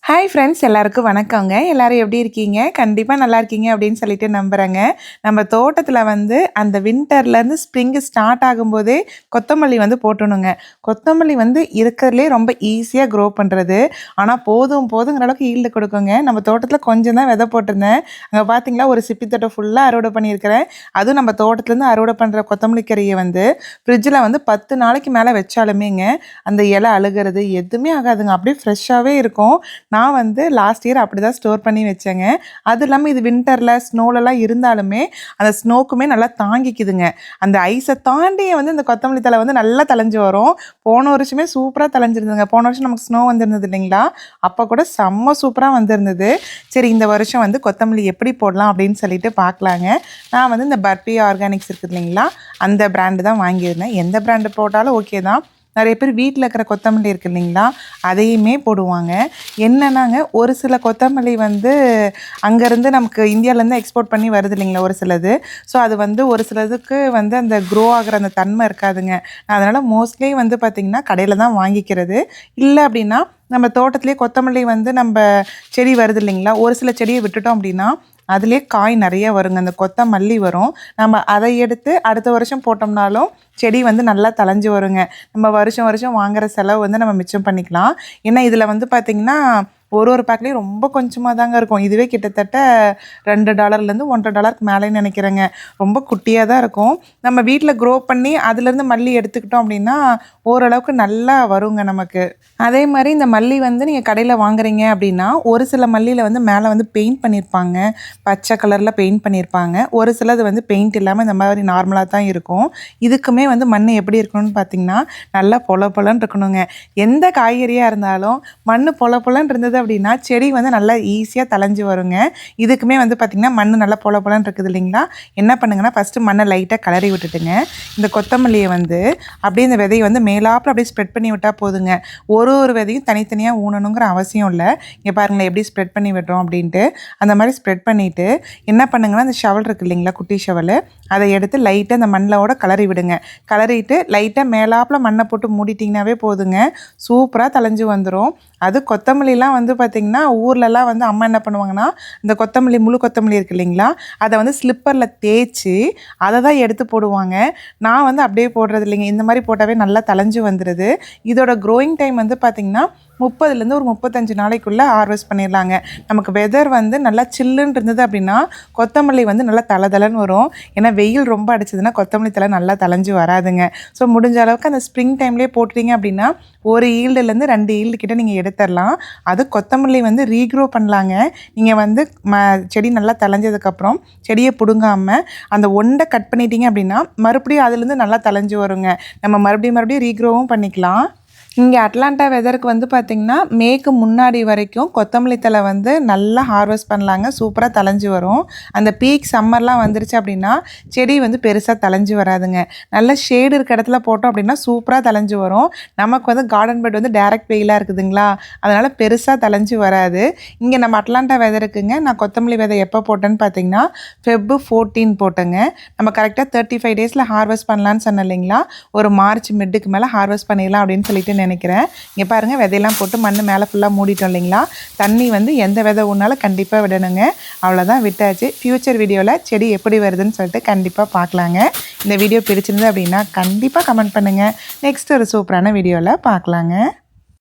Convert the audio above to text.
Hi friends, எல்லாருக்கும் வணக்கங்க. எல்லாரும் எப்படி இருக்கீங்க? கண்டிப்பாக நல்லா இருக்கீங்க அப்படின்னு சொல்லிட்டு நம்புகிறேங்க. நம்ம தோட்டத்தில் அந்த வின்டர்லேருந்து ஸ்ப்ரிங் ஸ்டார்ட் ஆகும்போதே கொத்தமல்லி போட்டணுங்க. கொத்தமல்லி இருக்கிறதுலே ரொம்ப ஈஸியாக க்ரோ பண்ணுறது. ஆனால் போதுங்கிற அளவுக்கு ஈல்டு கொடுக்குங்க. நம்ம தோட்டத்தில் கொஞ்சம் தான் விதை போட்டிருந்தேன். அங்கே பார்த்தீங்களா, ஒரு சிப்பி தோட்டம் ஃபுல்லாக அறுவடை பண்ணியிருக்கிறேன். அதுவும் நம்ம தோட்டத்துலேருந்து அறுவடை பண்ணுற கொத்தமல்லி கறியை ஃப்ரிட்ஜில் 10 நாளைக்கு மேலே வச்சாலுமேங்க அந்த இலை அழுகிறது எதுவுமே ஆகாதுங்க. அப்படியே ஃப்ரெஷ்ஷாகவே இருக்கும். நான் லாஸ்ட் இயர் அப்படி தான் ஸ்டோர் பண்ணி வச்சேங்க. அது இல்லாமல் இது வின்டரில் ஸ்னோலலாம் இருந்தாலுமே அந்த ஸ்னோக்குமே நல்லா தாங்கிக்குதுங்க. அந்த ஐஸை தாண்டியே இந்த கொத்தமல்லி தழை நல்லா தழைஞ்சு வரும். போன வருஷமே சூப்பராக தழைஞ்சிருந்ததுங்க. போன வருஷம் நமக்கு ஸ்னோ வந்திருந்தது இல்லைங்களா, அப்போ கூட செம்ம சூப்பராக வந்திருந்தது. சரி, இந்த வருஷம் கொத்தமல்லி எப்படி போடலாம் அப்படின்னு சொல்லிட்டு பார்க்கலாங்க. நான் இந்த பர்பி ஆர்கானிக்ஸ் இருக்குது இல்லைங்களா, அந்த பிராண்டு தான் வாங்கியிருந்தேன். எந்த பிராண்டு போட்டாலும் ஓகே தான். நிறைய பேர் வீட்டில் இருக்கிற கொத்தமல்லி இருக்குது இல்லைங்களா, அதையுமே போடுவாங்க. என்னன்னாங்க, ஒரு சில கொத்தமல்லி அங்கேருந்து நமக்கு இந்தியாவிலேருந்து எக்ஸ்போர்ட் பண்ணி வருது இல்லைங்களா ஒரு சிலது. ஸோ அது ஒரு சிலதுக்கு அந்த க்ரோ ஆகிற அந்த தன்மை இருக்காதுங்க. அதனால் மோஸ்ட்லி பார்த்திங்கன்னா கடையில் தான் வாங்கிக்கிறது. இல்லை அப்படின்னா நம்ம தோட்டத்திலே கொத்தமல்லி நம்ம செடி வருது இல்லைங்களா, ஒரு சில செடியை விட்டுட்டோம் அப்படின்னா அதுலேயே காய் நிறைய வருங்க. அந்த கொத்தமல்லி வரும். நம்ம அதை எடுத்து அடுத்த வருஷம் போட்டோம்னாலும் செடி நல்லா தழைஞ்சு வருங்க. நம்ம வருஷம் வருஷம் வாங்குகிற செலவு நம்ம மிச்சம் பண்ணிக்கலாம். ஏன்னா இதில் பார்த்திங்கன்னா ஒரு பேக்லேயும் ரொம்ப கொஞ்சமாக தாங்க இருக்கும். இதுவே கிட்டத்தட்ட $2லேருந்து $1.50 மேலேன்னு நினைக்கிறேங்க. ரொம்ப குட்டியாக தான் இருக்கும். நம்ம வீட்டில் க்ரோ பண்ணி அதுலேருந்து மல்லி எடுத்துக்கிட்டோம் அப்படின்னா ஓரளவுக்கு நல்லா வருங்க நமக்கு. அதே மாதிரி இந்த மல்லி நீங்கள் கடையில் வாங்குறீங்க அப்படின்னா ஒரு சில மல்லியில் மேலே பெயிண்ட் பண்ணியிருப்பாங்க, பச்சை கலரில் பெயிண்ட் பண்ணியிருப்பாங்க. ஒரு சிலது பெயிண்ட் இல்லாமல் இந்த மாதிரி நார்மலாக தான் இருக்கும். இதுக்குமே மண் எப்படி இருக்கணும்னு பார்த்திங்கன்னா நல்லா பொலன்னு இருக்கணுங்க. எந்த காய்கறியாக இருந்தாலும் மண் பொலன்னு இருந்தது அப்படின்னா செடி நல்லா ஈஸியாக தழைஞ்சு வருங்க. இதுக்குமே பார்த்திங்கன்னா மண் நல்லா பொலன்னு இருக்குது இல்லைங்களா. என்ன பண்ணுங்கன்னா, ஃபஸ்ட்டு மண்ணை லைட்டாக கிளறி விட்டுட்டுங்க இந்த கொத்தமல்லியை அப்படியே இந்த விதையை மேலாப்பில் அப்படியே ஸ்ப்ரெட் பண்ணி விட்டால் போதுங்க. ஒரு விதையும் தனித்தனியாக ஊனணுங்கிற அவசியம் இல்லை. இங்கே பாருங்களேன் எப்படி ஸ்ப்ரெட் பண்ணி விடுறோம் அப்படின்ட்டு. அந்த மாதிரி ஸ்ப்ரெட் பண்ணிவிட்டு என்ன பண்ணுங்கன்னா, அந்த ஷவல் இருக்குது இல்லைங்களா, குட்டி ஷவல், அதை எடுத்து லைட்டாக அந்த மண்ணோட கிளறி விடுங்க. கிளறிட்டு லைட்டாக மேலாப்பில் மண்ணை போட்டு மூடிட்டிங்கனாவே போதுங்க. சூப்பராக தழைஞ்சு வந்துடும். அது கொத்தமல்லிலாம் பார்த்திங்கன்னா ஊர்லலாம் அம்மா என்ன பண்ணுவாங்கன்னா, இந்த கொத்தமல்லி முழு கொத்தமல்லி இருக்குது இல்லைங்களா, அதை ஸ்லிப்பரில் தேய்ச்சி அதை தான் எடுத்து போடுவாங்க. நான் அப்படியே போடுறது இல்லைங்க. இந்த மாதிரி போட்டாவே நல்லா தழைஞ்சு வந்துடுது. இதோட க்ரோயிங் டைம் பார்த்திங்கன்னா 30லேருந்து ஒரு 35 நாளைக்குள்ளே ஹார்வெஸ்ட் பண்ணிடலாங்க. நமக்கு வெதர் நல்லா சில்லுன்னு இருந்தது அப்படின்னா கொத்தமல்லி நல்லா தளன்னு வரும். ஏன்னா வெயில் ரொம்ப அடிச்சதுன்னா கொத்தமல்லி தழை நல்லா தழைஞ்சு வராதுங்க. ஸோ முடிஞ்ச அளவுக்கு அந்த ஸ்ப்ரிங் டைம்லேயே போட்டுட்டீங்க அப்படின்னா ஒரு ஈல்டுலேருந்து 2 ஈல்டு கிட்ட நீங்கள் எடுத்துடலாம். அது கொத்தமல்லி ரீக்ரோ பண்ணலாங்க. நீங்கள் செடி நல்லா தழைஞ்சதுக்கப்புறம் செடியை பிடுங்காமல் அந்த ஒண்டை கட் பண்ணிட்டீங்க அப்படின்னா மறுபடியும் அதுலேருந்து நல்லா தழைஞ்சு வருங்க. நம்ம மறுபடியும் ரீக்ரோவும் பண்ணிக்கலாம். இங்கே அட்லாண்டா வெதருக்கு பார்த்திங்கன்னா மேக்கு முன்னாடி வரைக்கும் கொத்தமல்லி தழை நல்லா ஹார்வெஸ்ட் பண்ணலாங்க. சூப்பராக தழைஞ்சு வரும். அந்த பீக் சம்மர்லாம் வந்துருச்சு அப்படின்னா செடி பெருசாக தழைஞ்சு வராதுங்க. நல்ல ஷேடு இருக்க இடத்துல போட்டோம் அப்படின்னா சூப்பராக தழைஞ்சு வரும். நமக்கு கார்டன் பெட் டைரக்ட் வெயிலாக இருக்குதுங்களா, அதனால் பெருசாக தழைஞ்சு வராது. இங்கே நம்ம அட்லாண்டா வெதருக்குங்க நான் கொத்தமல்லி விதை எப்போ போட்டேன்னு பார்த்தீங்கன்னா Feb 14 போட்டேங்க. நம்ம கரெக்டாக 35 டேஸில் ஹார்வெஸ்ட் பண்ணலான்னு சொன்னேன் இல்லைங்களா, ஒரு மார்ச் மிட்டுக்கு மேலே ஹார்வெஸ்ட் பண்ணிடலாம் அப்படின்னு சொல்லிட்டு நினைக்கிறேன். இங்கே பாருங்கள், விதையெல்லாம் போட்டு மண் மேலே ஃபுல்லாக மூடிட்டோம் இல்லைங்களா. தண்ணி எந்த விதை ஒன்றாலும் கண்டிப்பாக விடணுங்க. அவ்வளோதான், விட்டாச்சு. ஃப்யூச்சர் வீடியோவில் செடி எப்படி வருதுன்னு சொல்லிட்டு கண்டிப்பாக பார்க்கலாங்க. இந்த வீடியோ பிடிச்சிருந்து அப்படின்னா கண்டிப்பாக கமெண்ட் பண்ணுங்கள். நெக்ஸ்ட் ஒரு சூப்பரான வீடியோவில் பார்க்கலாங்க.